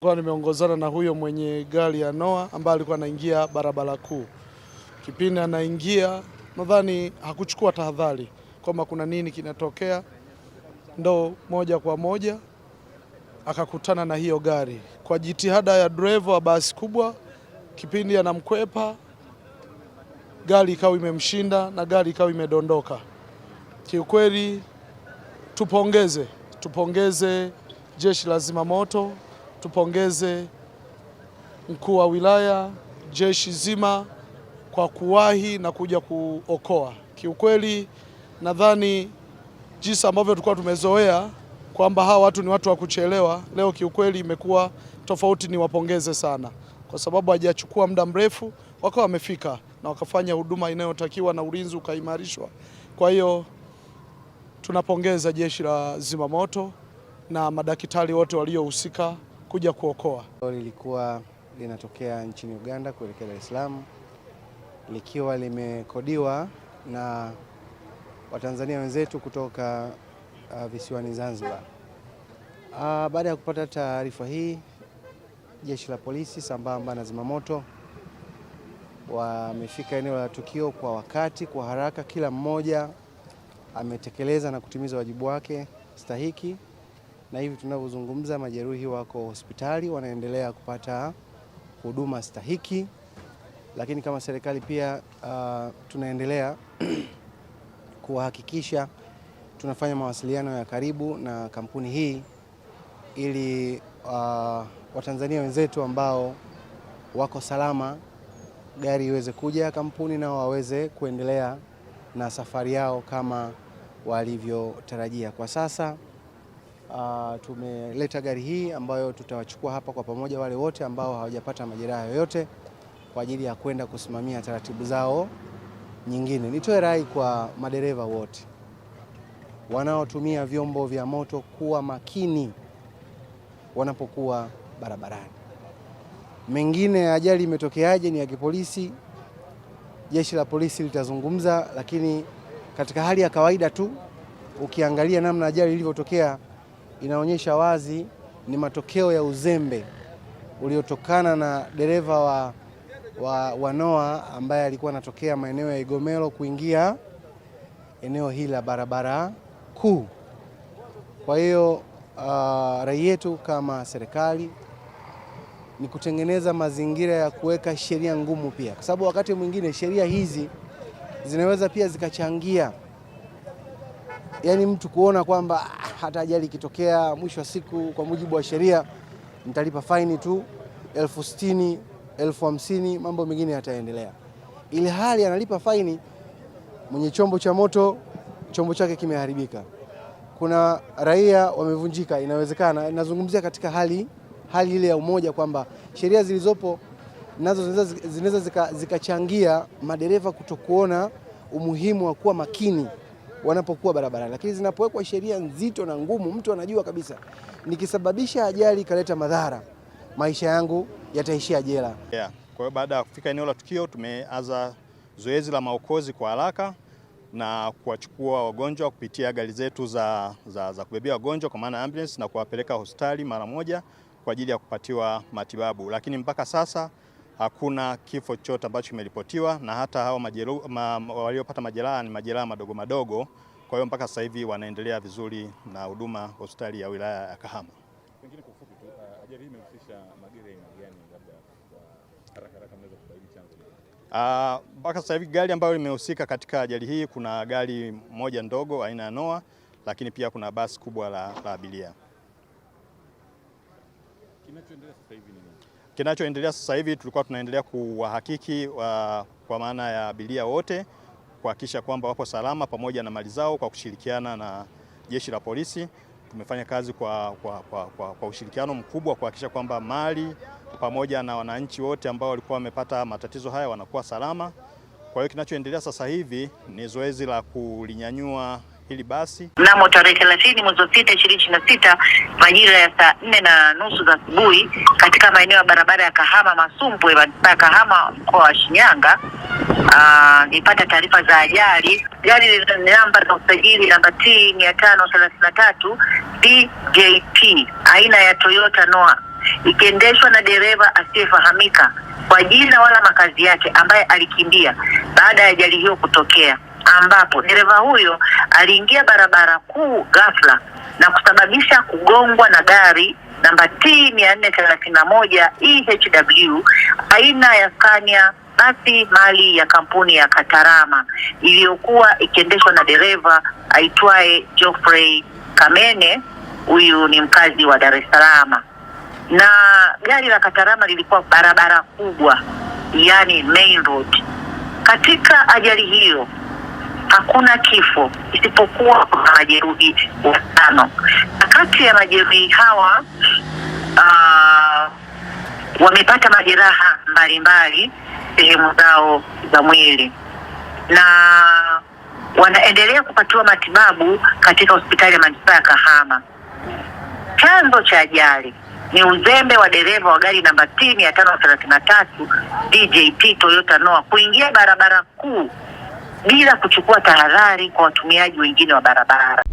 Kwa nimeongozana na huyo mwenye gari ya Noah ambaye alikuwa anaingia barabara kuu. Kipindi anaingia nadhani hakuchukua tahadhari kwamba kuna nini kinatokea, ndo moja kwa moja akakutana na hiyo gari. Kwa jitihada ya driver wa basi kubwa, kipindi anamkwepa, gari ikawa imemshinda na gari ikawa imedondoka. Kiukweli tupongeze jeshi la zimamoto, tupongeze mkuu wa wilaya, jeshi zima kwa kuwahi na kuja kuokoa. Kiukweli nadhani jinsi ambavyo tulikuwa tumezoea kwamba hawa watu ni watu wa kuchelewa, leo kiukweli imekuwa tofauti. Ni wapongeze sana kwa sababu hajachukua muda mrefu, wakawa wamefika na wakafanya huduma inayotakiwa na ulinzi ukaimarishwa. Kwa hiyo tunapongeza jeshi la zimamoto na madaktari wote waliohusika kuja kuokoa. Lilikuwa linatokea nchini Uganda kuelekea Dar es Salaam, likiwa limekodiwa na Watanzania wenzetu kutoka visiwani Zanzibar. Baada ya kupata taarifa hii, jeshi la polisi sambamba na zimamoto wamefika eneo la tukio kwa wakati, kwa haraka. Kila mmoja ametekeleza na kutimiza wajibu wake stahiki, na hivi tunavyozungumza majeruhi wako hospitali wanaendelea kupata huduma stahiki. Lakini kama serikali pia tunaendelea kuhakikisha tunafanya mawasiliano ya karibu na kampuni hii ili Watanzania wenzetu ambao wako salama gari iweze kuja kampuni na waweze kuendelea na safari yao kama walivyotarajia. Kwa sasa tumeleta gari hii ambayo tutawachukua hapa kwa pamoja wale wote ambao hawajapata majeraha yoyote kwa ajili ya kwenda kusimamia taratibu zao nyingine. Nitoe rai kwa madereva wote wanaotumia vyombo vya moto kuwa makini wanapokuwa barabarani. Mengine ajali imetokeaje ni ya kipolisi, jeshi la polisi litazungumza, lakini katika hali ya kawaida tu ukiangalia namna ajali ilivyotokea inaonyesha wazi ni matokeo ya uzembe uliotokana na dereva wa Noah ambaye alikuwa anatokea maeneo ya Igomelo kuingia eneo hili la barabara kuu. Kwa hiyo rai yetu kama serikali ni kutengeneza mazingira ya kuweka sheria ngumu pia, kwa sababu wakati mwingine sheria hizi zinaweza pia zikachangia, yani mtu kuona kwamba hata ajali ikitokea mwisho wa siku kwa mujibu wa sheria mtalipa faini tu 60,000, 50,000, mambo mengine yataendelea. Ili hali analipa faini mwenye chombo cha moto, chombo chake kimeharibika, kuna raia wamevunjika. Inawezekana, nazungumzia katika hali ile ya umoja kwamba sheria zilizopo nazo zinaweza zikachangia madereva kutokuona umuhimu wa kuwa makini wanapokuwa barabarani, lakini zinapowekwa sheria nzito na ngumu, mtu anajua kabisa nikisababisha ajali kaleta madhara, maisha yangu yataishia jela. Kwa hiyo baada ya kufika eneo la tukio tumeanza zoezi la maokozi kwa haraka na kuwachukua wagonjwa kupitia gari zetu za kubebea wagonjwa kwa maana ambulance na kuwapeleka hospitali mara moja kwa ajili ya kupatiwa matibabu. Lakini mpaka sasa hakuna kifo chochote ambacho kimeripotiwa, na hata hao waliopata majeraha ni majeraha madogo madogo. Kwa hiyo mpaka sasa hivi wanaendelea vizuri na huduma hospitali ya wilaya ya Kahama. Pengine kwa ufupi tu, ajali hii imehusisha magari aina gani, labda kwa haraka mnaweza kubaini chanzo? Mpaka sasa hivi gari ambayo imehusika katika ajali hii, kuna gari moja ndogo aina ya Noah, lakini pia kuna basi kubwa la abiria. Kinachoendelea sasa hivi ni nini? Kinachoendelea sasa hivi tulikuwa tunaendelea kuwahakiki kwa maana ya abiria wote kuhakikisha kwamba wapo salama pamoja na mali zao. Kwa kushirikiana na jeshi la polisi tumefanya kazi kwa ushirikiano mkubwa kuhakikisha kwamba mali pamoja na wananchi wote ambao walikuwa wamepata matatizo haya wanakuwa salama. Kwa hiyo kinachoendelea sasa hivi ni zoezi la kulinyanyua hili basi. Mnamo tarehe 30 mwezi wa 6 2026 majira ya saa 4:30 za asubuhi katika maeneo ya barabara ya Kahama Masumbwe ya Kahama mkoa wa Shinyanga, nilipata taarifa za ajali. Gari lina namba za usajili namba T 533 DJT aina ya Toyota Noah ikiendeshwa na dereva asiyefahamika kwa jina wala makazi yake, ambaye alikimbia baada ya ajali hiyo kutokea, ambapo dereva huyo aliingia barabara kuu ghafla na kusababisha kugongwa na gari namba T 431 EHW aina ya Scania basi mali ya kampuni ya Katarama iliyokuwa ikiendeshwa na dereva aitwaye Geoffrey Kamene. Huyu ni mkazi wa Dar es Salaam, na gari la Katarama lilikuwa barabara kubwa, yani main road. Katika ajali hiyo hakuna kifo isipokuwa majeruhi 5, na kati ya majeruhi hawa wamepata majeraha mbalimbali sehemu zao za mwili na wanaendelea kupatiwa matibabu katika hospitali ya manispaa ya Kahama. Chanzo cha ajali ni uzembe wa dereva wa gari namba T 533 DJT Toyota Noah kuingia barabara kuu bila kuchukua tahadhari kwa watumiaji wengine wa barabara.